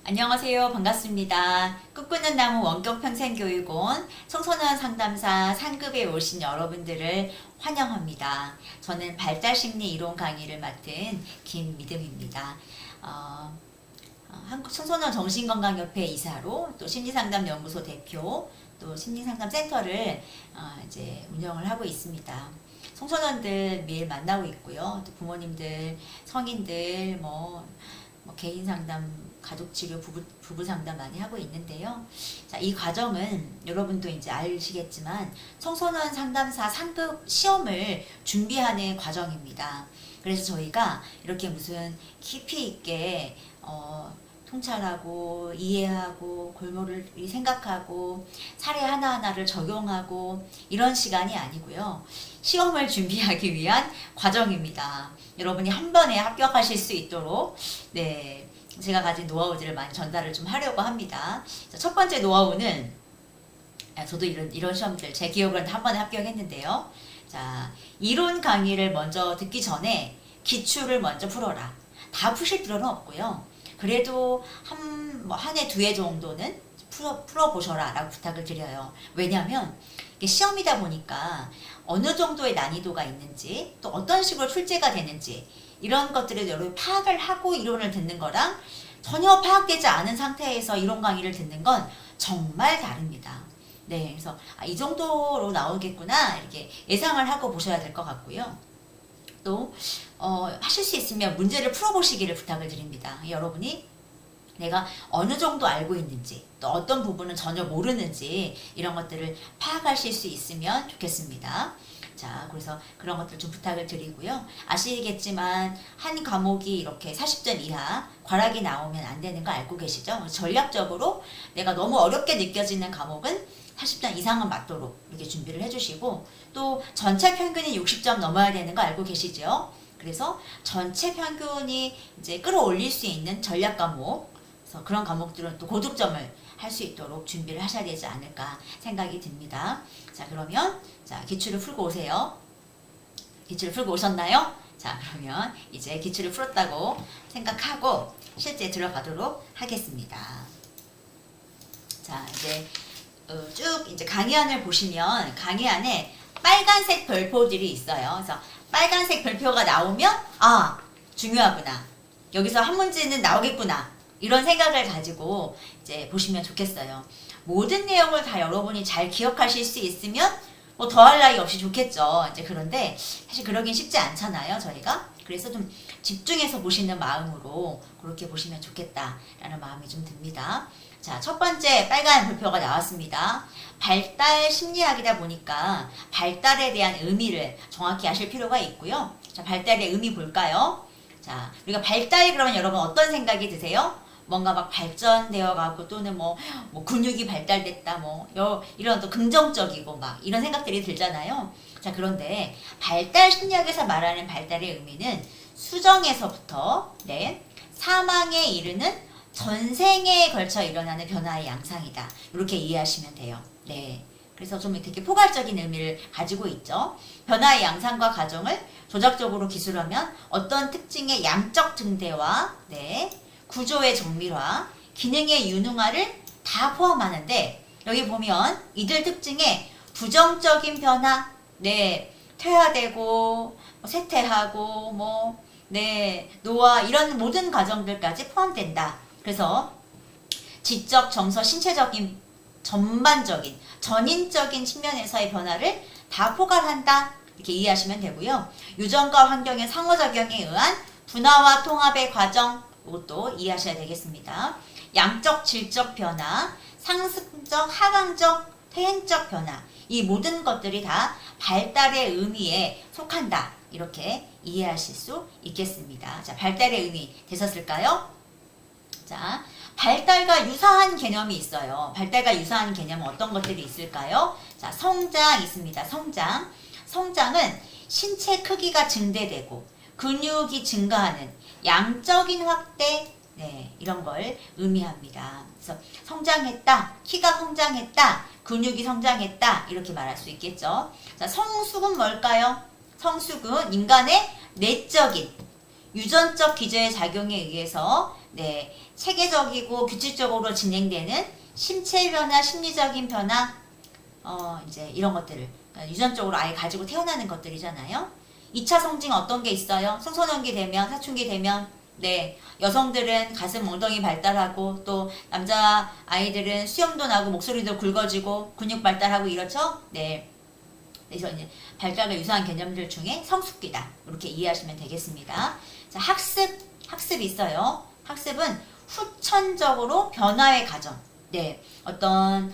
안녕하세요. 반갑습니다. 꿈꾸는 나무 원격평생교육원 청소년 상담사 상급에 오신 여러분들을 환영합니다. 저는 발달심리 이론 강의를 맡은 김미듬입니다. 한국 청소년 정신건강협회 이사로 또 심리상담연구소 대표 또 심리상담센터를 이제 운영을 하고 있습니다. 청소년들 매일 만나고 있고요. 또 부모님들, 성인들, 개인 상담, 가족 치료, 부부 상담 많이 하고 있는데요. 자, 이 과정은 여러분도 이제 아시겠지만 청소년 상담사 상급 시험을 준비하는 과정입니다. 그래서 저희가 이렇게 무슨 깊이 있게 통찰하고 이해하고 골몰이 생각하고 사례 하나하나를 적용하고 이런 시간이 아니고요. 시험을 준비하기 위한 과정입니다. 여러분이 한 번에 합격하실 수 있도록 제가 가진 노하우들을 많이 전달을 좀 하려고 합니다. 첫 번째 노하우는 저도 이런 시험들 제 기억으로는 한 번에 합격했는데요. 자, 이론 강의를 먼저 듣기 전에 기출을 먼저 풀어라. 다 푸실 필요는 없고요. 그래도 한 해, 두 해 정도는 풀어보셔라 라고 부탁을 드려요. 왜냐하면 이게 시험이다 보니까 어느 정도의 난이도가 있는지 또 어떤 식으로 출제가 되는지 이런 것들을 여러분 파악을 하고 이론을 듣는 거랑 전혀 파악되지 않은 상태에서 이론 강의를 듣는 건 정말 다릅니다. 네, 그래서 이 정도로 나오겠구나 이렇게 예상을 하고 보셔야 될 것 같고요. 또 하실 수 있으면 문제를 풀어보시기를 부탁을 드립니다. 여러분이 내가 어느 정도 알고 있는지 또 어떤 부분은 전혀 모르는지 이런 것들을 파악하실 수 있으면 좋겠습니다. 자, 그래서 그런 것들 좀 부탁을 드리고요. 아시겠지만 한 과목이 이렇게 40점 이하 과락이 나오면 안 되는 거 알고 계시죠? 전략적으로 내가 너무 어렵게 느껴지는 과목은 40점 이상은 맞도록 이렇게 준비를 해주시고 또 전체 평균이 60점 넘어야 되는 거 알고 계시죠? 그래서 전체 평균이 이제 끌어올릴 수 있는 전략 과목, 그래서 그런 과목들은 또 고득점을 할 수 있도록 준비를 하셔야 되지 않을까 생각이 듭니다. 자, 그러면 기출을 풀고 오세요. 기출을 풀고 오셨나요? 자, 그러면 이제 기출을 풀었다고 생각하고 실제 들어가도록 하겠습니다. 자, 이제 쭉 이제 강의안을 보시면 강의안에 빨간색 별표들이 있어요. 그래서 빨간색 별표가 나오면 중요하구나. 여기서 한 문제는 나오겠구나. 이런 생각을 가지고 이제 보시면 좋겠어요. 모든 내용을 다 여러분이 잘 기억하실 수 있으면 더할 나위 없이 좋겠죠. 이제 그런데 사실 그러긴 쉽지 않잖아요, 저희가. 그래서 좀 집중해서 보시는 마음으로 그렇게 보시면 좋겠다라는 마음이 좀 듭니다. 자, 첫 번째 빨간 별표가 나왔습니다. 발달 심리학이다 보니까 발달에 대한 의미를 정확히 아실 필요가 있고요. 자, 발달의 의미 볼까요? 자, 우리가 발달 그러면 여러분 어떤 생각이 드세요? 뭔가 막 발전되어 가고 또는 근육이 발달됐다 이런 또 긍정적이고 막 이런 생각들이 들잖아요. 자, 그런데 발달 심리학에서 말하는 발달의 의미는 수정에서부터 사망에 이르는 전생에 걸쳐 일어나는 변화의 양상이다. 이렇게 이해하시면 돼요. 네. 그래서 좀 되게 포괄적인 의미를 가지고 있죠. 변화의 양상과 과정을 조작적으로 기술하면 어떤 특징의 양적 증대와 구조의 정밀화, 기능의 유능화를 다 포함하는데 여기 보면 이들 특징에 부정적인 변화, 퇴화되고 쇠퇴하고 노화 이런 모든 과정들까지 포함된다. 그래서 지적, 정서, 신체적인 전반적인 전인적인 측면에서의 변화를 다 포괄한다. 이렇게 이해하시면 되고요. 유전과 환경의 상호작용에 의한 분화와 통합의 과정 이것도 이해하셔야 되겠습니다. 양적, 질적 변화, 상승적, 하강적, 퇴행적 변화 이 모든 것들이 다 발달의 의미에 속한다. 이렇게 이해하실 수 있겠습니다. 자, 발달의 의미 되셨을까요? 자, 발달과 유사한 개념이 있어요. 발달과 유사한 개념은 어떤 것들이 있을까요? 자, 성장 있습니다. 성장은 신체 크기가 증대되고 근육이 증가하는 양적인 확대 이런 걸 의미합니다. 그래서 성장했다, 키가 성장했다, 근육이 성장했다 이렇게 말할 수 있겠죠. 자, 성숙은 뭘까요? 성숙은 인간의 내적인 유전적 기저의 작용에 의해서 네, 체계적이고 규칙적으로 진행되는 신체 변화, 심리적인 변화, 이제 이런 것들을 그러니까 유전적으로 아예 가지고 태어나는 것들이잖아요. 2차 성징 어떤 게 있어요? 청소년기 되면, 사춘기 되면, 네, 여성들은 가슴, 엉덩이 발달하고 또 남자 아이들은 수염도 나고 목소리도 굵어지고 근육 발달하고 이렇죠? 네. 그래서 이제 발달과 유사한 개념들 중에 성숙기다. 이렇게 이해하시면 되겠습니다. 자, 학습이 있어요. 학습은 후천적으로 변화의 과정. 네, 어떤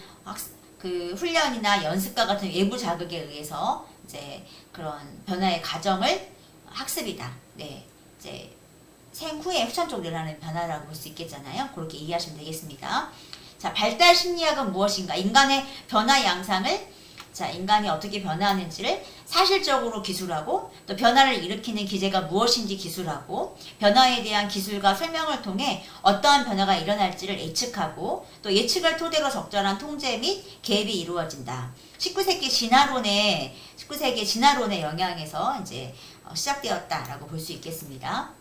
그 훈련이나 연습과 같은 외부 자극에 의해서 이제 그런 변화의 과정을 학습이다. 네, 이제 생후에 후천적으로 일어나는 변화라고 볼 수 있겠잖아요. 그렇게 이해하시면 되겠습니다. 자, 발달 심리학은 무엇인가? 인간의 변화 양상을 자, 인간이 어떻게 변화하는지를 사실적으로 기술하고 또 변화를 일으키는 기제가 무엇인지 기술하고 변화에 대한 기술과 설명을 통해 어떠한 변화가 일어날지를 예측하고 또 예측을 토대로 적절한 통제 및 개입이 이루어진다. 19세기 진화론의 영향에서 이제 시작되었다라고 볼 수 있겠습니다.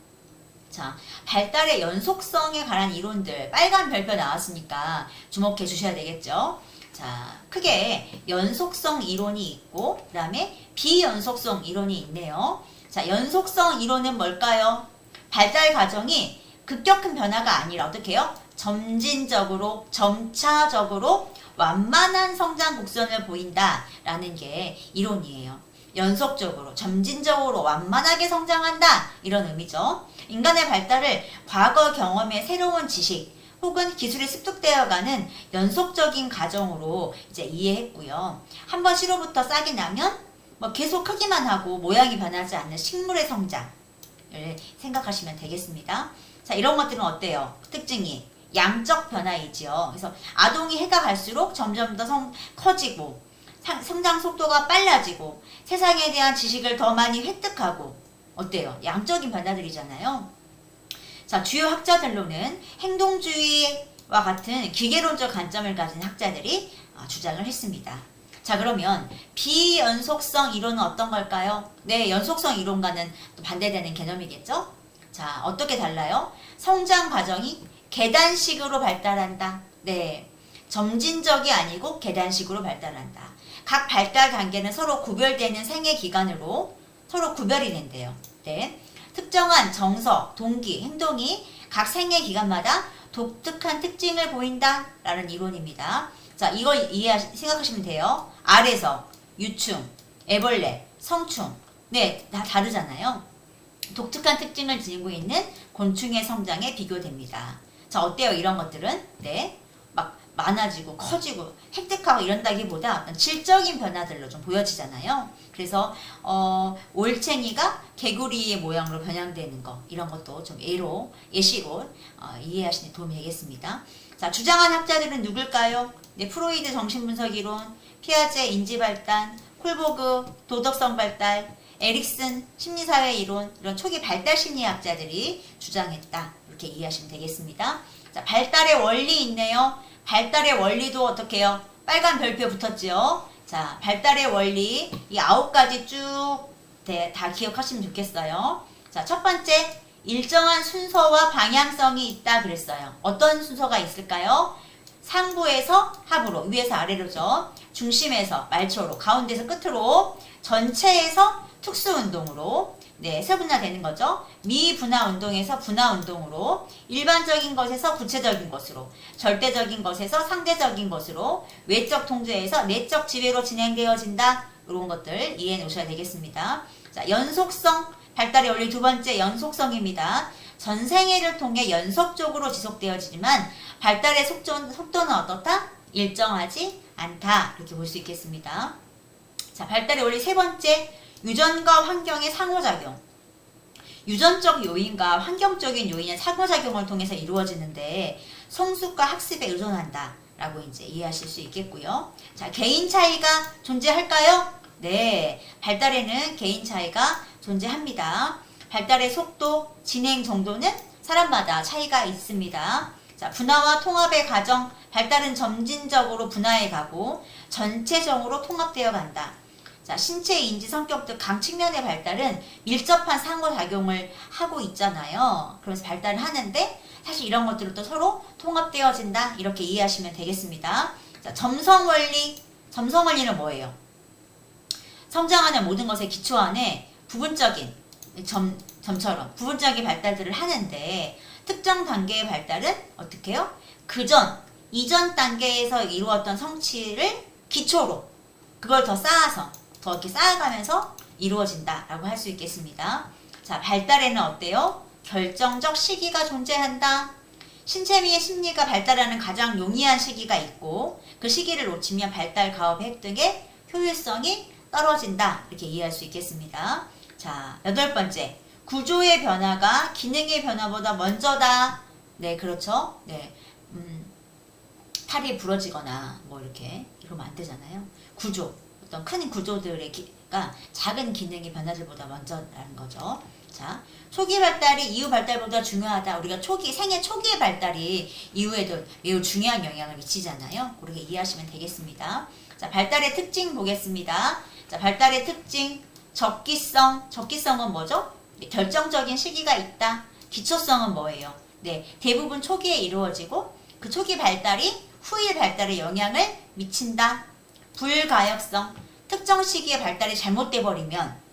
자, 발달의 연속성에 관한 이론들 빨간 별표 나왔으니까 주목해 주셔야 되겠죠. 자, 크게 연속성 이론이 있고 그 다음에 비연속성 이론이 있네요. 자, 연속성 이론은 뭘까요? 발달 과정이 급격한 변화가 아니라 어떻게 해요? 점진적으로 점차적으로 완만한 성장 곡선을 보인다라는 게 이론이에요. 연속적으로 점진적으로 완만하게 성장한다 이런 의미죠. 인간의 발달을 과거 경험의 새로운 지식 혹은 기술이 습득되어가는 연속적인 과정으로 이제 이해했고요. 한번 시로부터 싹이 나면 뭐 계속 크기만 하고 모양이 변하지 않는 식물의 성장을 생각하시면 되겠습니다. 자, 이런 것들은 어때요? 특징이 양적 변화이지요. 그래서 아동이 해가 갈수록 점점 더 커지고 성장 속도가 빨라지고 세상에 대한 지식을 더 많이 획득하고 어때요? 양적인 변화들이잖아요. 자, 주요 학자들로는 행동주의와 같은 기계론적 관점을 가진 학자들이 주장을 했습니다. 자, 그러면 비연속성 이론은 어떤 걸까요? 네, 연속성 이론과는 또 반대되는 개념이겠죠? 자, 어떻게 달라요? 성장 과정이 계단식으로 발달한다. 네, 점진적이 아니고 계단식으로 발달한다. 각 발달 단계는 서로 구별되는 생애 기간으로 서로 구별이 된대요. 네. 특정한 정서, 동기, 행동이 각 생애 기간마다 독특한 특징을 보인다라는 이론입니다. 자, 이걸 생각하시면 돼요. 알에서 유충, 애벌레, 성충, 네, 다 다르잖아요. 독특한 특징을 지니고 있는 곤충의 성장에 비교됩니다. 자, 어때요? 이런 것들은? 네, 막 많아지고 커지고 획득하고 이런다기보다 어떤 질적인 변화들로 좀 보여지잖아요. 그래서 올챙이가 개구리의 모양으로 변형되는 거 이런 것도 좀 예시로 이해하시는 데 도움이 되겠습니다. 자, 주장한 학자들은 누굴까요? 네, 프로이드 정신분석 이론, 피아제 인지발달, 콜보그 도덕성 발달, 에릭슨 심리사회 이론 이런 초기 발달 심리학자들이 주장했다. 이렇게 이해하시면 되겠습니다. 자, 발달의 원리 있네요. 발달의 원리도 어떻게 해요? 빨간 별표 붙었죠? 자, 발달의 원리 이 9가지 쭉 다 기억하시면 좋겠어요. 자, 첫 번째 일정한 순서와 방향성이 있다 그랬어요. 어떤 순서가 있을까요? 상부에서 하부로, 위에서 아래로죠. 중심에서 말초로, 가운데서 끝으로, 전체에서 특수운동으로 네, 세분화되는 거죠. 미분화 운동에서 분화 운동으로, 일반적인 것에서 구체적인 것으로, 절대적인 것에서 상대적인 것으로, 외적 통제에서 내적 지배로 진행되어진다. 이런 것들 이해해 놓으셔야 되겠습니다. 자, 연속성, 발달의 원리 두 번째 연속성입니다. 전생애를 통해 연속적으로 지속되어지지만 발달의 속도는 어떻다? 일정하지 않다. 이렇게 볼 수 있겠습니다. 자, 발달의 원리 세 번째, 유전과 환경의 상호작용. 유전적 요인과 환경적인 요인의 상호작용을 통해서 이루어지는데 성숙과 학습에 의존한다 라고 이제 이해하실 수 있겠고요. 자, 개인 차이가 존재할까요? 네, 발달에는 개인 차이가 존재합니다. 발달의 속도, 진행 정도는 사람마다 차이가 있습니다. 자, 분화와 통합의 과정, 발달은 점진적으로 분화해 가고 전체적으로 통합되어 간다. 자, 신체, 인지, 성격 등 각 측면의 발달은 밀접한 상호작용을 하고 있잖아요. 그래서 발달을 하는데 사실 이런 것들도 서로 통합되어진다. 이렇게 이해하시면 되겠습니다. 자, 점성원리. 점성원리는 뭐예요? 성장하는 모든 것의 기초 안에 부분적인 점처럼 부분적인 발달들을 하는데 특정 단계의 발달은 어떻게 해요? 이전 단계에서 이루었던 성취를 기초로 그걸 더 쌓아서 더 이렇게 쌓아가면서 이루어진다라고 할 수 있겠습니다. 자, 발달에는 어때요? 결정적 시기가 존재한다. 신체 및 심리가 발달하는 가장 용이한 시기가 있고 그 시기를 놓치면 발달 가업 획득의 효율성이 떨어진다. 이렇게 이해할 수 있겠습니다. 자, 8번째. 구조의 변화가 기능의 변화보다 먼저다. 네, 그렇죠. 네. 팔이 부러지거나 뭐 이렇게 이러면 안 되잖아요. 구조, 어떤 큰 구조들가 작은 기능의 변화들보다 먼저라는 거죠. 자, 초기 발달이 이후 발달보다 중요하다. 우리가 생애 초기의 발달이 이후에도 매우 중요한 영향을 미치잖아요. 그렇게 이해하시면 되겠습니다. 자, 발달의 특징 보겠습니다. 자, 발달의 특징, 적기성. 적기성은 뭐죠? 결정적인 시기가 있다. 기초성은 뭐예요? 네, 대부분 초기에 이루어지고 그 초기 발달이 후일 발달에 영향을 미친다. 불가역성. 특정 시기에 발달이 잘못돼 버리면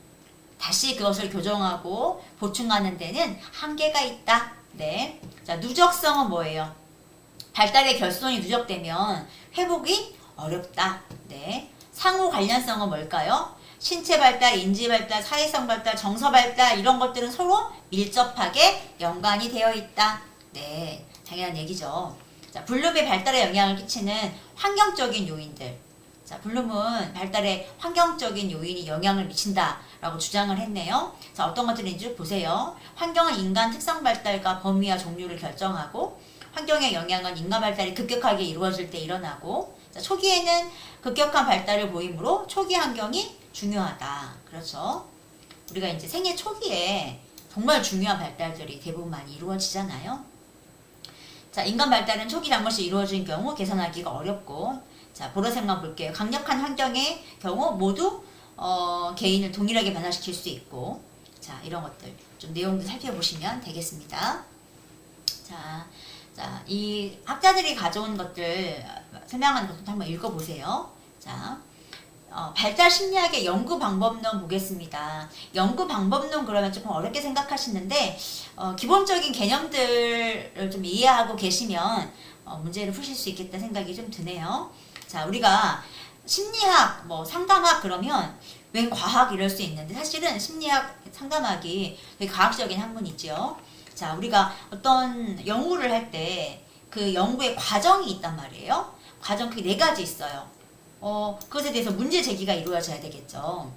다시 그것을 교정하고 보충하는 데는 한계가 있다. 네. 자, 누적성은 뭐예요? 발달의 결손이 누적되면 회복이 어렵다. 네. 상호 관련성은 뭘까요? 신체 발달, 인지 발달, 사회성 발달, 정서 발달 이런 것들은 서로 밀접하게 연관이 되어 있다. 네. 당연한 얘기죠. 자, 블룸의 발달에 영향을 끼치는 환경적인 요인들. 자, 블룸은 발달에 환경적인 요인이 영향을 미친다라고 주장을 했네요. 자, 어떤 것들인지 보세요. 환경은 인간 특성 발달과 범위와 종류를 결정하고 환경의 영향은 인간 발달이 급격하게 이루어질 때 일어나고 자, 초기에는 급격한 발달을 보이므로 초기 환경이 중요하다. 그렇죠. 우리가 이제 생애 초기에 정말 중요한 발달들이 대부분 많이 이루어지잖아요. 자, 인간 발달은 초기 잘못이 이루어진 경우 개선하기가 어렵고 자, 보라색만 볼게요. 강력한 환경의 경우 모두 개인을 동일하게 변화시킬 수 있고 자, 이런 것들 좀 내용들 살펴보시면 되겠습니다. 자, 이 학자들이 가져온 것들 설명하는 것도 한번 읽어보세요. 자, 발달 심리학의 연구 방법론 보겠습니다. 연구 방법론 그러면 조금 어렵게 생각하시는데 기본적인 개념들을 좀 이해하고 계시면 문제를 푸실 수 있겠다 생각이 좀 드네요. 자, 우리가 심리학, 뭐 상담학 그러면 웬 과학 이럴 수 있는데 사실은 심리학, 상담학이 되게 과학적인 학문이죠. 자, 우리가 어떤 연구를 할 때 그 연구의 과정이 있단 말이에요. 과정 그게 4가지 있어요. 그것에 대해서 문제 제기가 이루어져야 되겠죠.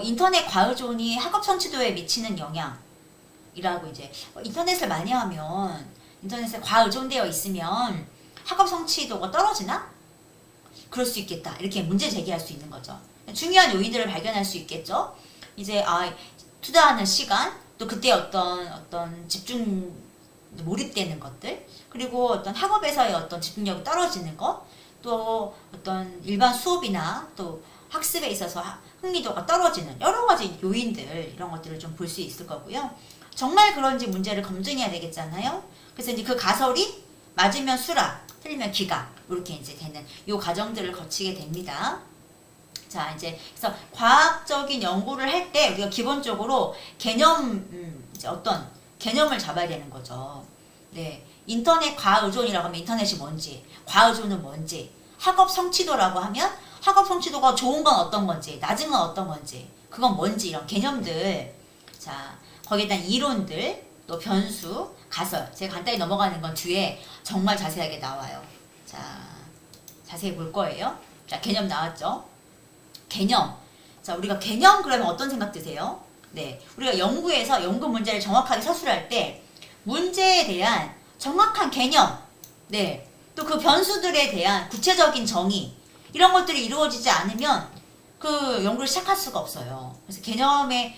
인터넷 과의존이 학업 성취도에 미치는 영향이라고 이제 인터넷을 많이 하면 인터넷에 과의존되어 있으면 학업 성취도가 떨어지나? 그럴 수 있겠다. 이렇게 문제 제기할 수 있는 거죠. 중요한 요인들을 발견할 수 있겠죠. 이제 투자하는 시간, 또 그때 어떤 집중 몰입되는 것들, 그리고 어떤 학업에서의 어떤 집중력이 떨어지는 것, 또 어떤 일반 수업이나 또 학습에 있어서 흥미도가 떨어지는 여러 가지 요인들 이런 것들을 좀 볼 수 있을 거고요. 정말 그런지 문제를 검증해야 되겠잖아요. 그래서 이제 그 가설이 맞으면 수락, 틀리면 기각 이렇게 이제 되는 요 과정들을 거치게 됩니다. 자, 이제 그래서 과학적인 연구를 할 때 우리가 기본적으로 이제 어떤 개념을 잡아야 되는 거죠. 네, 인터넷 과의존이라고 하면 인터넷이 뭔지, 과의존은 뭔지, 학업 성취도라고 하면 학업 성취도가 좋은 건 어떤 건지, 낮은 건 어떤 건지, 그건 뭔지 이런 개념들. 자, 거기에 대한 이론들, 또 변수, 가설. 제가 간단히 넘어가는 건 뒤에 정말 자세하게 나와요. 자, 자세히 볼 거예요. 자, 개념 나왔죠? 개념. 자, 우리가 개념 그러면 어떤 생각 드세요? 네, 우리가 연구에서 연구 문제를 정확하게 서술할 때 문제에 대한 정확한 개념, 네, 또 그 변수들에 대한 구체적인 정의 이런 것들이 이루어지지 않으면 그 연구를 시작할 수가 없어요. 그래서 개념이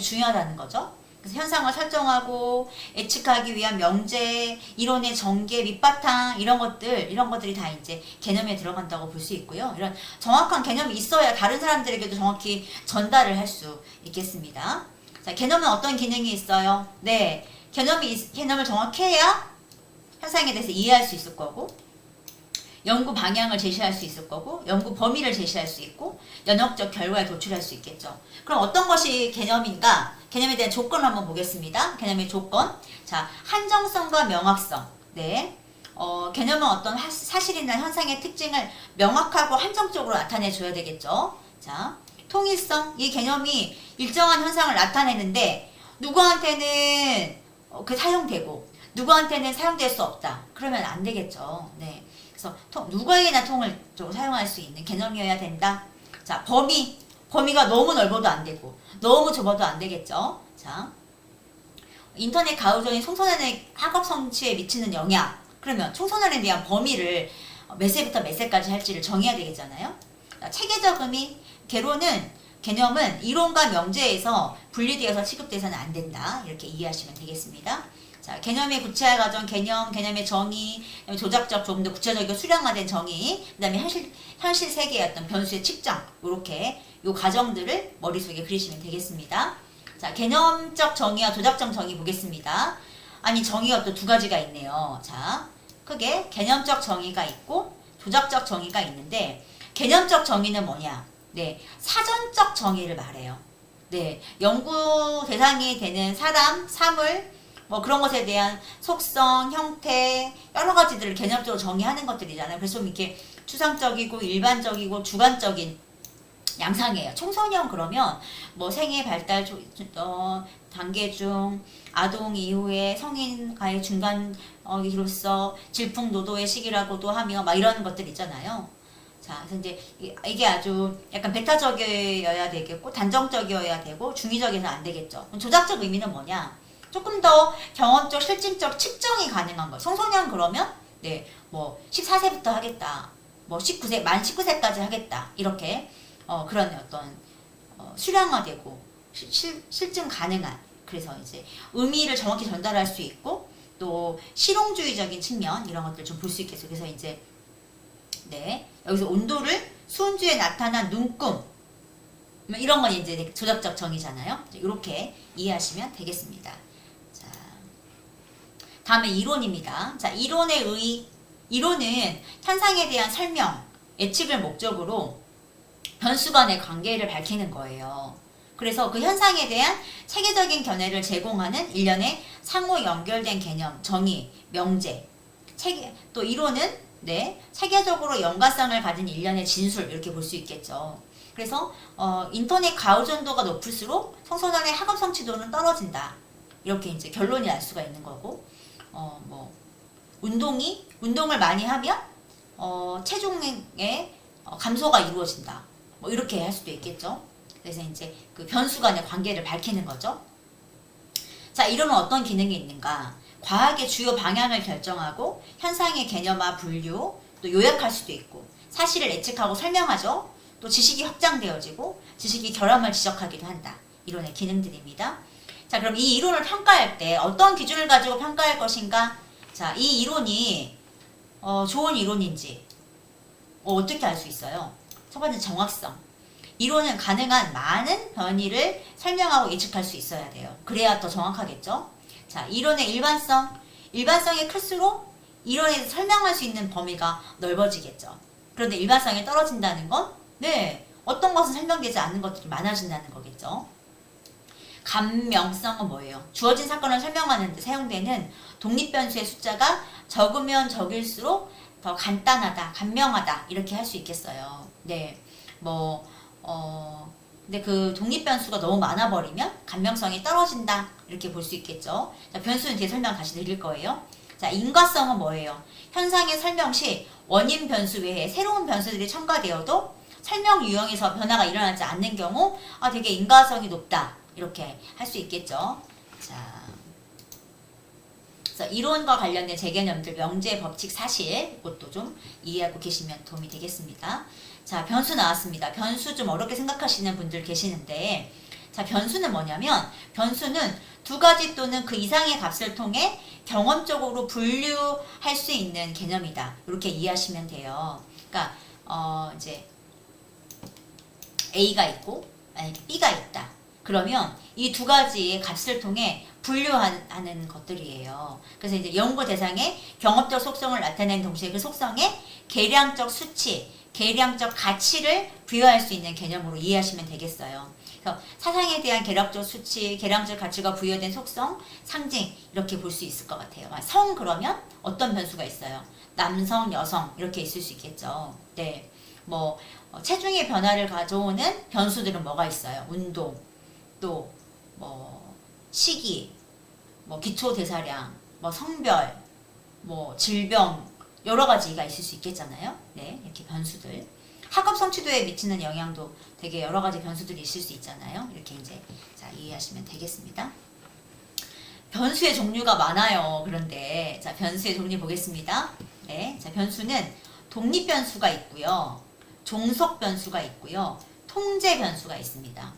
중요하다는 거죠. 그래서 현상을 설정하고 예측하기 위한 명제, 이론의 전개, 밑바탕 이런 것들이 다 이제 개념에 들어간다고 볼 수 있고요. 이런 정확한 개념이 있어야 다른 사람들에게도 정확히 전달을 할 수 있겠습니다. 자, 개념은 어떤 기능이 있어요? 네, 개념을 정확히 해야 현상에 대해서 이해할 수 있을 거고, 연구 방향을 제시할 수 있을 거고, 연구 범위를 제시할 수 있고, 연역적 결과에 도출할 수 있겠죠. 그럼 어떤 것이 개념인가? 개념에 대한 조건을 한번 보겠습니다. 개념의 조건. 자, 한정성과 명확성. 네. 개념은 어떤 사실이나 현상의 특징을 명확하고 한정적으로 나타내 줘야 되겠죠. 자, 통일성. 이 개념이 일정한 현상을 나타내는데 누구한테는 사용되고 누구한테는 사용될 수 없다. 그러면 안 되겠죠. 네. 그래서 누구에게나 통을적으로 사용할 수 있는 개념이어야 된다. 자, 범위가 너무 넓어도 안 되고 너무 좁아도 안 되겠죠. 자, 인터넷 가우전이 청소년의 학업 성취에 미치는 영향. 그러면 청소년에 대한 범위를 몇 세부터 몇 세까지 할지를 정해야 되겠잖아요. 자, 체계적 의미, 개념은 이론과 명제에서 분리되어서 취급돼서는 안 된다. 이렇게 이해하시면 되겠습니다. 자, 개념의 구체화 과정, 개념의 정의, 조작적 조금 더 구체적이고 수량화된 정의, 그 다음에 현실 세계의 어떤 변수의 측정, 이렇게 요 과정들을 머릿속에 그리시면 되겠습니다. 자, 개념적 정의와 조작적 정의 보겠습니다. 아니, 정의가 또 두 가지가 있네요. 자, 크게 개념적 정의가 있고 조작적 정의가 있는데, 개념적 정의는 뭐냐? 네, 사전적 정의를 말해요. 네, 연구 대상이 되는 사람, 사물, 뭐 그런 것에 대한 속성, 형태, 여러 가지들을 개념적으로 정의하는 것들이잖아요. 그래서 좀 이렇게 추상적이고 일반적이고 주관적인 양상이에요. 청소년 그러면 뭐 생애 발달 단계 중 아동 이후에 성인과의 중간기로서 질풍노도의 시기라고도 하며 막 이런 것들 있잖아요. 자, 그래서 이제 이게 아주 약간 배타적이어야 되겠고 단정적이어야 되고 중의적이어서는 안 되겠죠. 그럼 조작적 의미는 뭐냐? 조금 더 경험적, 실증적 측정이 가능한 거예요. 청소년 그러면 네, 뭐 14세부터 하겠다. 뭐 19세, 만 19세까지 하겠다. 이렇게 그런 어떤 수량화되고 실증 가능한, 그래서 이제 의미를 정확히 전달할 수 있고 또 실용주의적인 측면 이런 것들 좀 볼 수 있겠어요. 그래서 이제 네, 여기서 온도를 수은주에 나타난 눈금 이런 건 이제 조작적 정의잖아요. 이렇게 이해하시면 되겠습니다. 자, 다음에 이론입니다. 자, 이론은 현상에 대한 설명, 예측을 목적으로 변수 간의 관계를 밝히는 거예요. 그래서 그 현상에 대한 체계적인 견해를 제공하는 일련의 상호 연결된 개념, 정의, 명제, 또 이론은 네, 체계적으로 연관성을 가진 일련의 진술 이렇게 볼 수 있겠죠. 그래서 인터넷 가우전도가 높을수록 청소년의 학업 성취도는 떨어진다. 이렇게 이제 결론이 날 수가 있는 거고, 뭐 운동을 많이 하면 체중의 감소가 이루어진다. 뭐 이렇게 할 수도 있겠죠. 그래서 이제 그 변수 간의 관계를 밝히는 거죠. 자, 이론은 어떤 기능이 있는가? 과학의 주요 방향을 결정하고 현상의 개념화 분류, 또 요약할 수도 있고 사실을 예측하고 설명하죠. 또 지식이 확장되어지고 지식이 결함을 지적하기도 한다. 이론의 기능들입니다. 자, 그럼 이 이론을 평가할 때 어떤 기준을 가지고 평가할 것인가? 자, 이 이론이 좋은 이론인지 어떻게 알 수 있어요? 첫 번째 정확성. 이론은 가능한 많은 변이를 설명하고 예측할 수 있어야 돼요. 그래야 더 정확하겠죠? 자, 이론의 일반성이 클수록 이론에서 설명할 수 있는 범위가 넓어지겠죠. 그런데 일반성이 떨어진다는 건 네, 어떤 것은 설명되지 않는 것들이 많아진다는 거겠죠. 감명성은 뭐예요? 주어진 사건을 설명하는 데 사용되는 독립변수의 숫자가 적으면 적일수록 더 간단하다, 간명하다 이렇게 할 수 있겠어요. 네, 근데 그 독립변수가 너무 많아버리면 간명성이 떨어진다 이렇게 볼 수 있겠죠. 자, 변수는 뒤에 설명 다시 드릴 거예요. 자, 인과성은 뭐예요? 현상의 설명 시 원인 변수 외에 새로운 변수들이 첨가되어도 설명 유형에서 변화가 일어나지 않는 경우 되게 인과성이 높다 이렇게 할 수 있겠죠. 자, 그래서 이론과 관련된 재개념들, 명제, 법칙, 사실 이것도 좀 이해하고 계시면 도움이 되겠습니다. 자, 변수 나왔습니다. 변수 좀 어렵게 생각하시는 분들 계시는데, 자, 변수는 뭐냐면 변수는 두 가지 또는 그 이상의 값을 통해 경험적으로 분류할 수 있는 개념이다. 이렇게 이해하시면 돼요. 그러니까 이제 A가 있고 만약에 B가 있다. 그러면 이 두 가지의 값을 통해 분류하는 것들이에요. 그래서 이제 연구 대상의 경험적 속성을 나타내는 동시에 그 속성에 계량적 수치, 계량적 가치를 부여할 수 있는 개념으로 이해하시면 되겠어요. 그래서 사상에 대한 계량적 수치, 계량적 가치가 부여된 속성, 상징 이렇게 볼 수 있을 것 같아요. 성 그러면 어떤 변수가 있어요? 남성, 여성 이렇게 있을 수 있겠죠. 네, 뭐 체중의 변화를 가져오는 변수들은 뭐가 있어요? 운동, 또 뭐 시기, 뭐 기초 대사량, 뭐 성별, 뭐 질병 여러 가지가 있을 수 있겠잖아요. 네, 이렇게 변수들. 학업 성취도에 미치는 영향도 되게 여러 가지 변수들이 있을 수 있잖아요. 이렇게 이제 자 이해하시면 되겠습니다. 변수의 종류가 많아요. 그런데 자 변수의 종류 보겠습니다. 네, 자 변수는 독립 변수가 있고요, 종속 변수가 있고요, 통제 변수가 있습니다.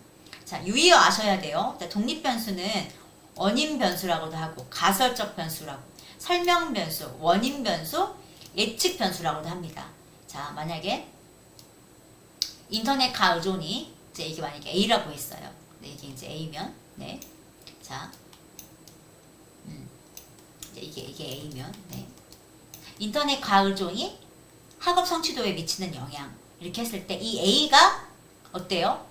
자 유의하셔야 돼요. 자, 독립 변수는 원인 변수라고도 하고 가설적 변수라고, 설명 변수, 원인 변수, 예측 변수라고도 합니다. 자 만약에 인터넷 가의존이 이제 이게 만약에 A라고 했어요. 네, 이게 이제 A면 네, 자 이제 이게 A면 네, 인터넷 가의존이 학업 성취도에 미치는 영향 이렇게 했을 때 이 A가 어때요?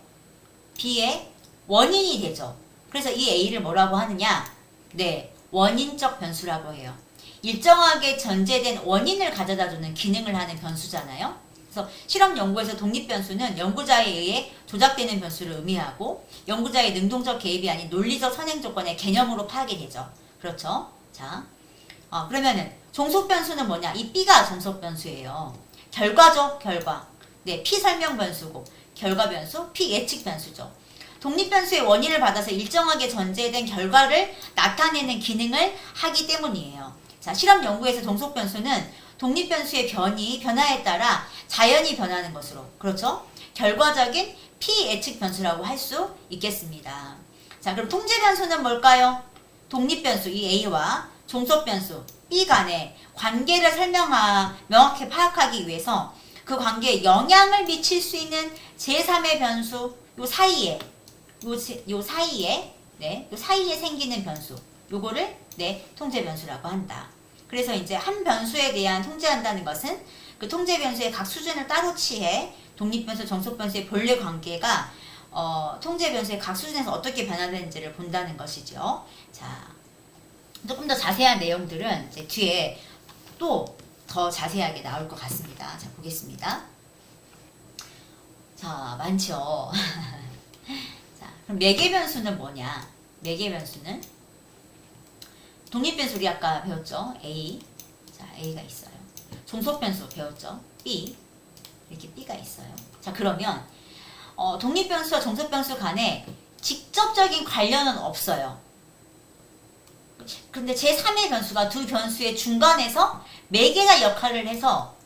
B의 원인이 되죠. 그래서 이 A를 뭐라고 하느냐? 네, 원인적 변수라고 해요. 일정하게 전제된 원인을 가져다주는 기능을 하는 변수잖아요. 그래서 실험 연구에서 독립 변수는 연구자에 의해 조작되는 변수를 의미하고 연구자의 능동적 개입이 아닌 논리적 선행 조건의 개념으로 파악이 되죠. 그렇죠? 자, 그러면은 종속 변수는 뭐냐? 이 B가 종속 변수예요. 결과죠, 결과. 네, P 설명 변수고 결과 변수, P 예측 변수죠. 독립 변수의 원인을 받아서 일정하게 전제된 결과를 나타내는 기능을 하기 때문이에요. 자, 실험 연구에서 종속 변수는 독립 변수의 변화에 따라 자연히 변하는 것으로, 그렇죠? 결과적인 P 예측 변수라고 할 수 있겠습니다. 자, 그럼 통제 변수는 뭘까요? 독립 변수 이 A와 종속 변수 B 간의 관계를 명확히 파악하기 위해서 그 관계에 영향을 미칠 수 있는 제3의 변수 요 사이에 네, 요 사이에 생기는 변수 요거를 네, 통제 변수라고 한다. 그래서 이제 한 변수에 대한 통제한다는 것은 그 통제 변수의 각 수준을 따로 취해 독립 변수, 종속 변수의 본래 관계가 통제 변수의 각 수준에서 어떻게 변화되는지를 본다는 것이죠. 자, 조금 더 자세한 내용들은 이제 뒤에 또 더 자세하게 나올 것 같습니다. 자, 보겠습니다. 자, 많죠. 자, 그럼 매개 변수는 뭐냐? 매개 변수는 독립 변수 우리 아까 배웠죠? A. 자, A가 있어요. 종속 변수 배웠죠? B. 이렇게 B가 있어요. 자, 그러면 독립 변수와 종속 변수 간에 직접적인 관련은 없어요. 근데 제3의 변수가 두 변수의 중간에서 매개가 역할을 해서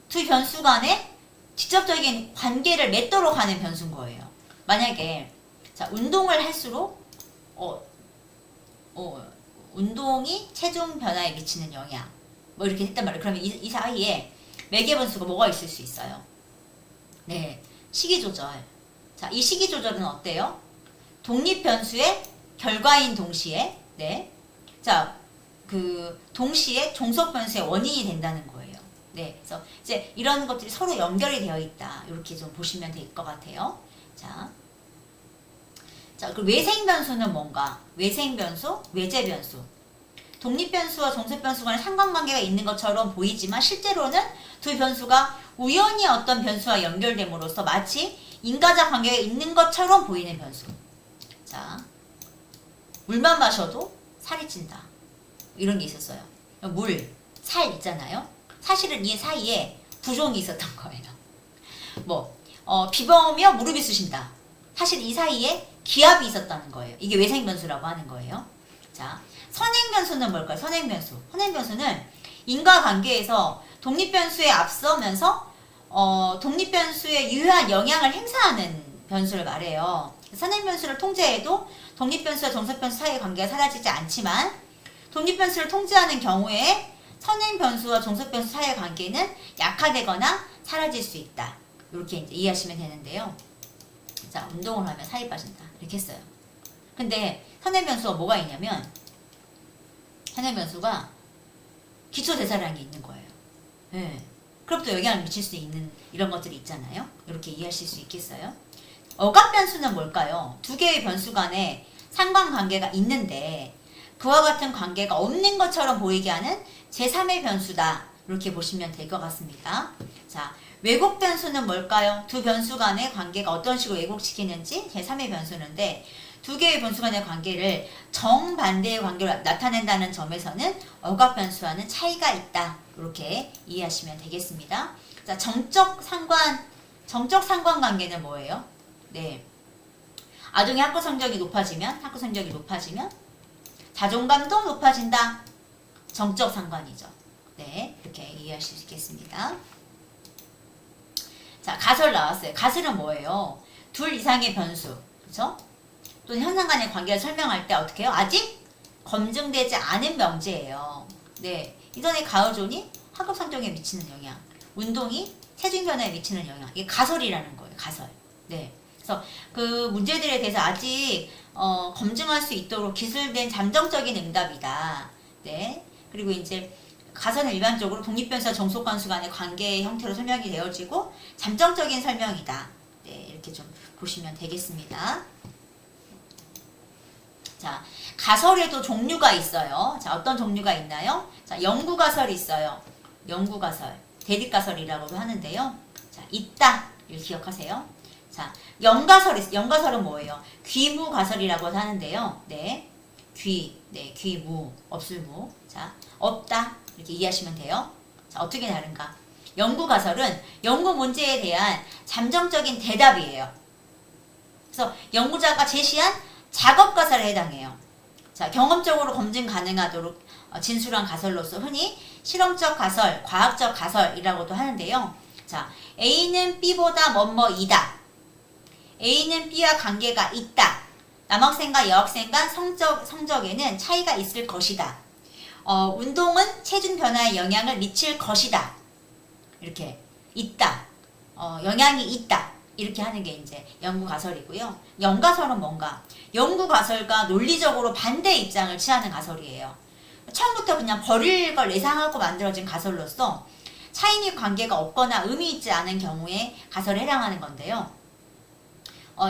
두 변수 간에 직접적인 관계를 맺도록 하는 변수인 거예요. 만약에 자, 운동을 할수록 운동이 체중 변화에 미치는 영향 뭐 이렇게 했단 말이에요. 그러면 이 사이에 매개 변수가 뭐가 있을 수 있어요? 네, 식이 조절. 자, 이 식이 조절은 어때요? 독립 변수의 결과인 동시에 네, 자, 그 동시에 종속 변수의 원인이 된다는 거예요. 네, 그래서 이제 이런 것들이 서로 연결이 되어 있다. 이렇게 좀 보시면 될 것 같아요. 자, 그 외생 변수는 뭔가? 외생 변수, 외제 변수. 독립 변수와 종속 변수 간에 상관관계가 있는 것처럼 보이지만 실제로는 두 변수가 우연히 어떤 변수와 연결됨으로써 마치 인과적 관계가 있는 것처럼 보이는 변수. 자, 물만 마셔도 살이 찐다. 이런 게 있었어요. 물, 살 있잖아요. 사실은 이 사이에 부종이 있었던 거예요. 뭐 비범하며 무릎이 쑤신다. 사실 이 사이에 기압이 있었다는 거예요. 이게 외생 변수라고 하는 거예요. 자, 선행 변수는 뭘까요? 선행 변수. 선행 변수는 인과관계에서 독립 변수에 앞서면서 독립 변수에 유효한 영향을 행사하는 변수를 말해요. 선행 변수를 통제해도 독립 변수와 종속 변수 사이의 관계가 사라지지 않지만 독립 변수를 통제하는 경우에 선행 변수와 종속 변수 사이의 관계는 약화되거나 사라질 수 있다. 이렇게 이제 이해하시면 되는데요. 자, 운동을 하면 살이 빠진다. 이렇게 했어요. 근데 선행 변수가 뭐가 있냐면 선행 변수가 기초 대사량이 있는 거예요. 예. 그럼 또 영향을 미칠 수 있는 이런 것들이 있잖아요. 이렇게 이해하실 수 있겠어요? 억압 변수는 뭘까요? 두 개의 변수 간에 상관관계가 있는데 그와 같은 관계가 없는 것처럼 보이게 하는 제3의 변수다. 이렇게 보시면 될 것 같습니다. 자, 왜곡 변수는 뭘까요? 두 변수 간의 관계가 어떤 식으로 왜곡시키는지 제3의 변수인데 두 개의 변수 간의 관계를 정반대의 관계로 나타낸다는 점에서는 억압 변수와는 차이가 있다. 이렇게 이해하시면 되겠습니다. 자, 정적 상관관계는 뭐예요? 네. 아동의 학교 성적이 높아지면 자존감도 높아진다. 정적 상관이죠. 네, 이렇게 이해하실 수 있겠습니다. 자, 가설 나왔어요. 가설은 뭐예요? 둘 이상의 변수, 그렇죠? 또는 현상 간의 관계를 설명할 때 어떻게 해요? 아직 검증되지 않은 명제예요. 네, 이전에 가을존이 학업 성적에 미치는 영향, 운동이 체중 변화에 미치는 영향, 이게 가설이라는 거예요. 가설. 네, 그래서 그 문제들에 대해서 아직 검증할 수 있도록 기술된 잠정적인 응답이다. 네, 그리고 이제 가설은 일반적으로 독립변수와 정속관수 간의 관계의 형태로 설명이 되어지고 잠정적인 설명이다. 네, 이렇게 좀 보시면 되겠습니다. 자, 가설에도 종류가 있어요. 자, 어떤 종류가 있나요? 자, 영구가설이 있어요. 영구가설, 대립가설이라고도 하는데요. 자, 있다. 이걸 기억하세요. 자, 영가설이 있어요. 영가설은 뭐예요? 귀무가설이라고 하는데요. 네, 귀무, 없을무. 자, 없다. 이렇게 이해하시면 돼요. 자, 어떻게 다른가? 연구가설은 연구 문제에 대한 잠정적인 대답이에요. 그래서 연구자가 제시한 작업가설에 해당해요. 자, 경험적으로 검증 가능하도록 진술한 가설로서 흔히 실험적 가설, 과학적 가설이라고도 하는데요. 자, A는 B보다 뭐뭐이다. A는 B와 관계가 있다. 남학생과 여학생 간 성적에는 차이가 있을 것이다. 운동은 체중 변화에 영향을 미칠 것이다. 이렇게 있다. 영향이 있다. 이렇게 하는 게 이제 연구가설이고요. 영가설은 뭔가? 연구가설과 논리적으로 반대 입장을 취하는 가설이에요. 처음부터 그냥 버릴 걸 예상하고 만들어진 가설로서 차이닉 관계가 없거나 의미 있지 않은 경우에 가설에 해당하는 건데요.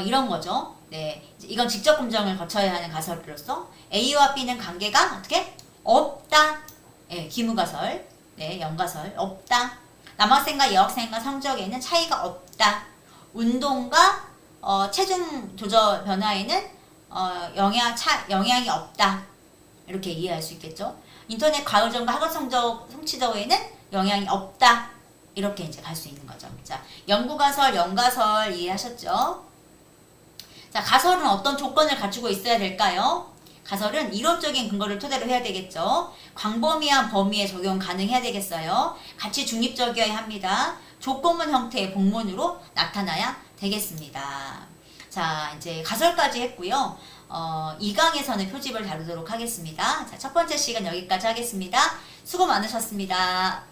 이런 거죠. 네, 이건 직접 검증을 거쳐야 하는 가설로서 A와 B는 관계가 어떻게? 없다. 네, 기무가설. 네, 영가설. 없다. 남학생과 여학생과 성적에는 차이가 없다. 운동과 체중 조절 변화에는 영향이 없다. 이렇게 이해할 수 있겠죠. 인터넷 과의점과 학업 성취도에는 영향이 없다. 이렇게 이제 갈 수 있는 거죠. 자, 연구가설, 영가설 이해하셨죠? 자, 가설은 어떤 조건을 갖추고 있어야 될까요? 가설은 이론적인 근거를 토대로 해야 되겠죠. 광범위한 범위에 적용 가능해야 되겠어요. 가치 중립적이어야 합니다. 조건문 형태의 복문으로 나타나야 되겠습니다. 자, 이제 가설까지 했고요. 2강에서는 표집을 다루도록 하겠습니다. 자, 첫 번째 시간 여기까지 하겠습니다. 수고 많으셨습니다.